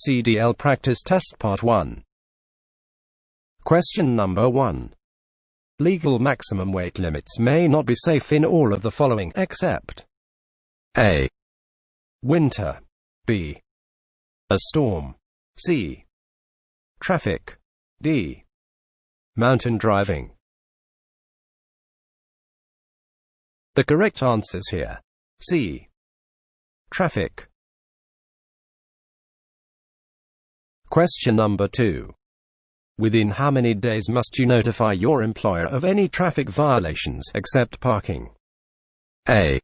CDL Practice Test Part 1. Question number 1. Legal maximum weight limits may not be safe in all of the following except A. Winter. B. A storm. C. Traffic. D. Mountain driving. The correct answers here. C. Traffic. Question number 2. Within how many days must you notify your employer of any traffic violations except parking? A.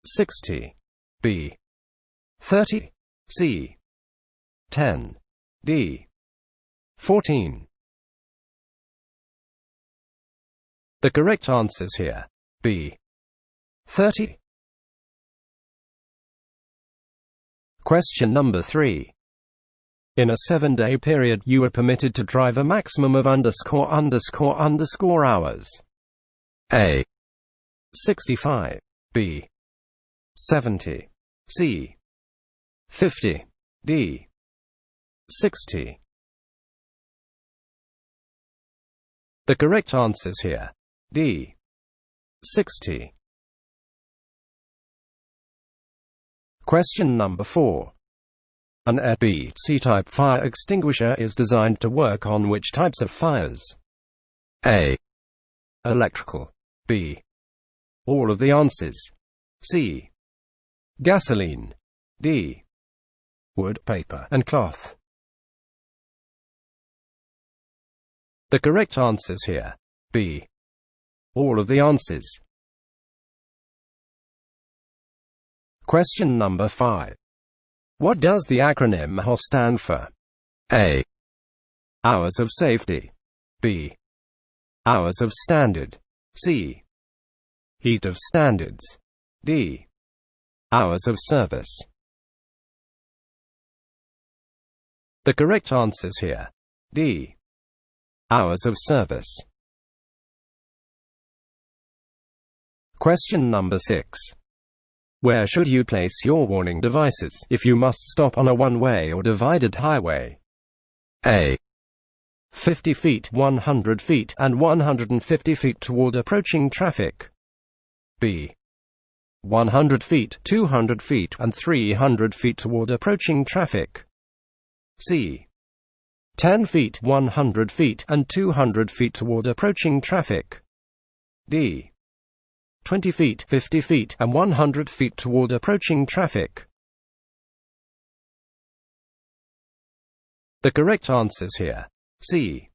60. B. 30. C. 10. D. 14. The correct answers here. B. 30. Question number 3. In a 7-day period, you are permitted to drive a maximum of ____ hours. A. 65. B. 70. C. 50. D. 60. The correct answers here. D. 60. Question number 4. An ABC-type fire extinguisher is designed to work on which types of fires? A. Electrical. B. All of the answers. C. Gasoline. D. Wood, paper, and cloth. The correct answers here. B. All of the answers. Question number 5. What does the acronym HOS stand for? A. Hours of safety. B. Hours of standard. C. Heat of standards. D. Hours of service. The correct answers here. D. Hours of service. Question number 6. Where should you place your warning devices if you must stop on a one-way or divided highway? A. 50 feet, 100 feet, and 150 feet toward approaching traffic. B. 100 feet, 200 feet, and 300 feet toward approaching traffic. C. 10 feet, 100 feet, and 200 feet toward approaching traffic. D. 20 feet, 50 feet, and 100 feet toward approaching traffic. The correct answers here. C.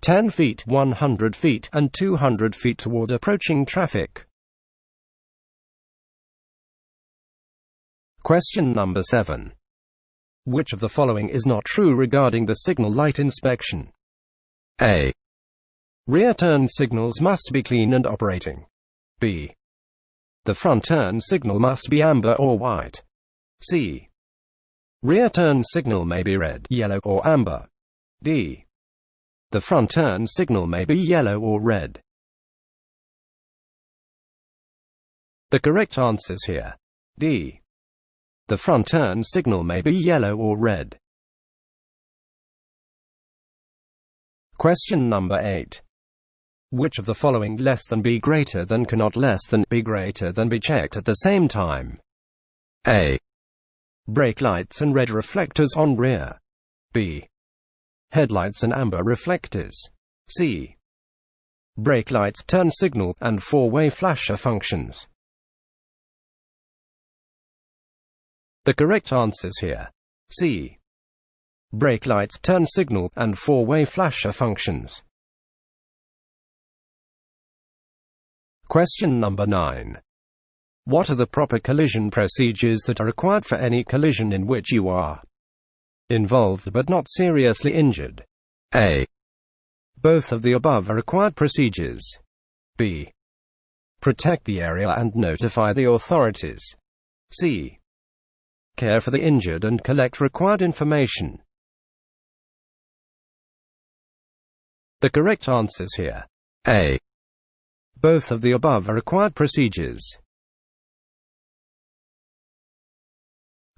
10 feet, 100 feet, and 200 feet toward approaching traffic. Question number 7. Which of the following is not true regarding the signal light inspection? A. Rear turn signals must be clean and operating. B. The front turn signal must be amber or white. C. Rear turn signal may be red, yellow, or amber. D. The front turn signal may be yellow or red. The correct answers here. D. The front turn signal may be yellow or red. Question number 8. Which of the following less than be greater than cannot less than be greater than be checked at the same time? A. Brake lights and red reflectors on rear. B. Headlights and amber reflectors. C. Brake lights, turn signal, and four-way flasher functions. The correct answers here. C. Brake lights, turn signal, and four-way flasher functions. Question number 9. What are the proper collision procedures that are required for any collision in which you are involved but not seriously injured? A. Both of the above are required procedures. B. Protect the area and notify the authorities. C. Care for the injured and collect required information. The correct answers here. A. Both of the above are required procedures.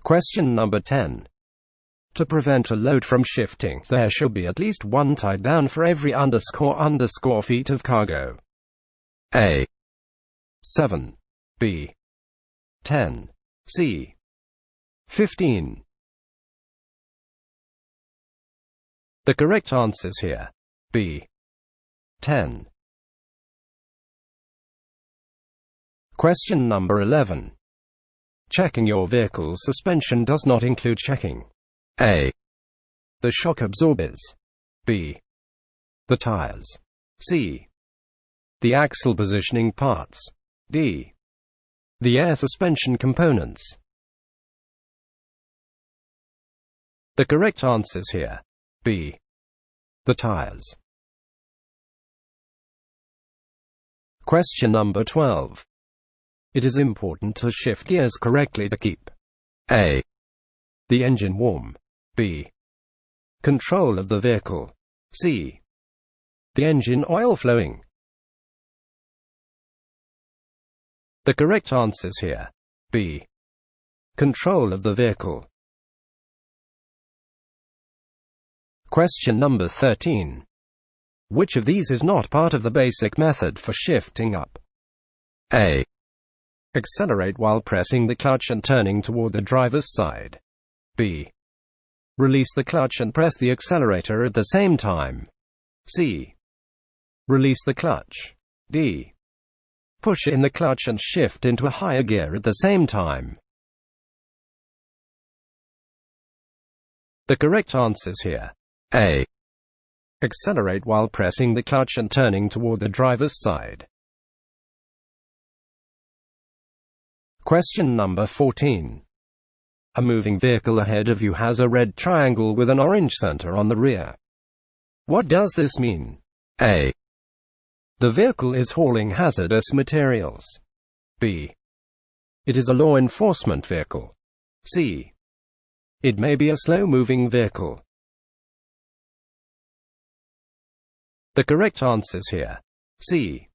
Question number 10. To prevent a load from shifting, there should be at least one tied down for every __ feet of cargo. A. 7. B. 10. C. 15. The correct answers here. B. 10. Question number 11. Checking your vehicle's suspension does not include checking A. the shock absorbers, B. the tires, C. the axle positioning parts, D. the air suspension components. The correct answers here. B. the tires. Question number 12. It is important to shift gears correctly to keep A. the engine warm, B. control of the vehicle, C. the engine oil flowing. The correct answers here. B. control of the vehicle. Question number 13. Which of these is not part of the basic method for shifting up? A. accelerate while pressing the clutch and turning toward the driver's side. B. release the clutch and press the accelerator at the same time. C. release the clutch. D. push in the clutch and shift into a higher gear at the same time. The correct answers here. A. accelerate while pressing the clutch and turning toward the driver's side. Question number 14. A moving vehicle ahead of you has a red triangle with an orange center on the rear. What does this mean? A. the vehicle is hauling hazardous materials. B. it is a law enforcement vehicle. C. it may be a slow-moving vehicle. The correct answers here. C.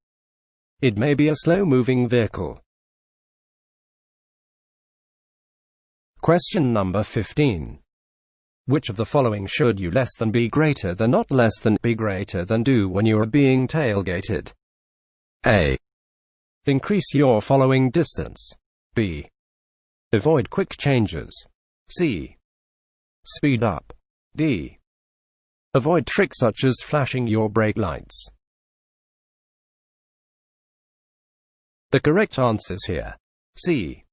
it may be a slow-moving vehicle. Question number 15. Which of the following should you less than be greater than not less than be greater than do when you are being tailgated? A. increase your following distance. B. avoid quick changes. C. speed up. D. avoid tricks such as flashing your brake lights. The correct answers here. C.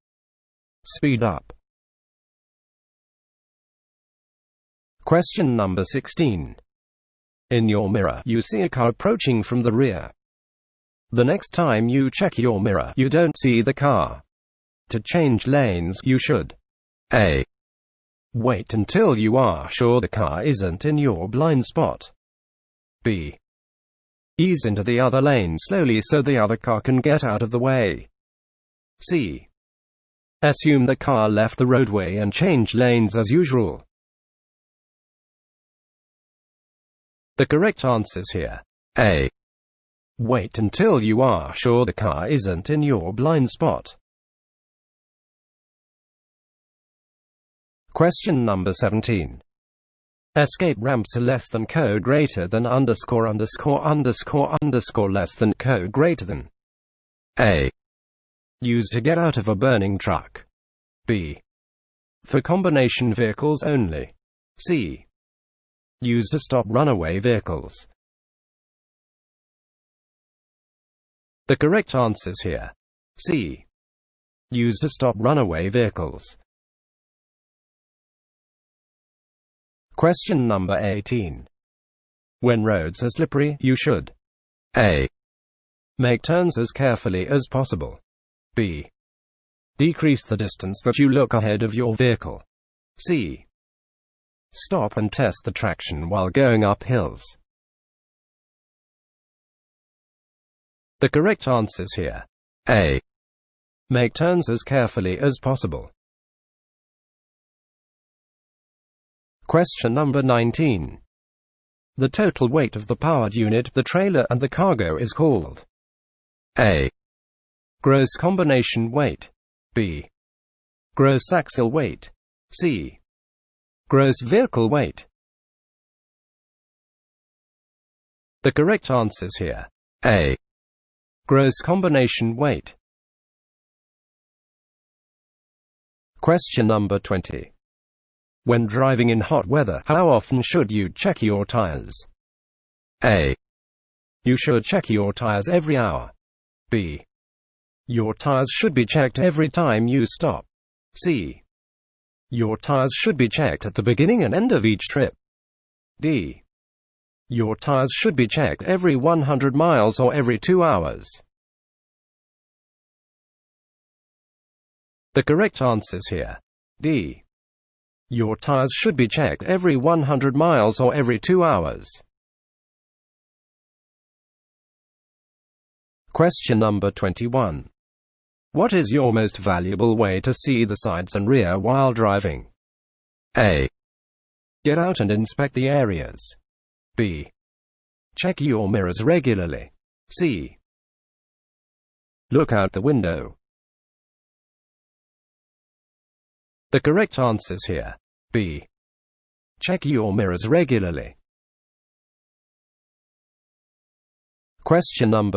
speed up. Question number 16. In your mirror, you see a car approaching from the rear. The next time you check your mirror, you don't see the car. To change lanes, you should A. wait until you are sure the car isn't in your blind spot. B. ease into the other lane slowly so the other car can get out of the way. C. assume the car left the roadway and change lanes as usual. The correct answers here. A. wait until you are sure the car isn't in your blind spot. Question number 17. Escape ramps are less than code greater than ___ less than code greater than. A. used to get out of a burning truck. B. for combination vehicles only. C. used to stop runaway vehicles. The correct answers here. C. used to stop runaway vehicles. Question number 18. When roads are slippery, you should A. make turns as carefully as possible. B. decrease the distance that you look ahead of your vehicle. C. stop and test the traction while going up hills. The correct answers here. A. make turns as carefully as possible. Question number 19. The total weight of the powered unit, the trailer and the cargo is called A. gross combination weight. B. gross axle weight. C. Gross vehicle weight. The correct answers here. A. Gross combination weight. Question number 20. When driving in hot weather, how often should you check your tires? A. You should check your tires every hour. B. Your tires should be checked every time you stop. C. Your tires should be checked at the beginning and end of each trip. D. Your tires should be checked every 100 miles or every 2 hours. The correct answers here. D. Your tires should be checked every 100 miles or every 2 hours. Question number 21. What is your most valuable way to see the sides and rear while driving? A. Get out and inspect the areas. B. Check your mirrors regularly. C. Look out the window. The correct answers here. B. Check your mirrors regularly. Question number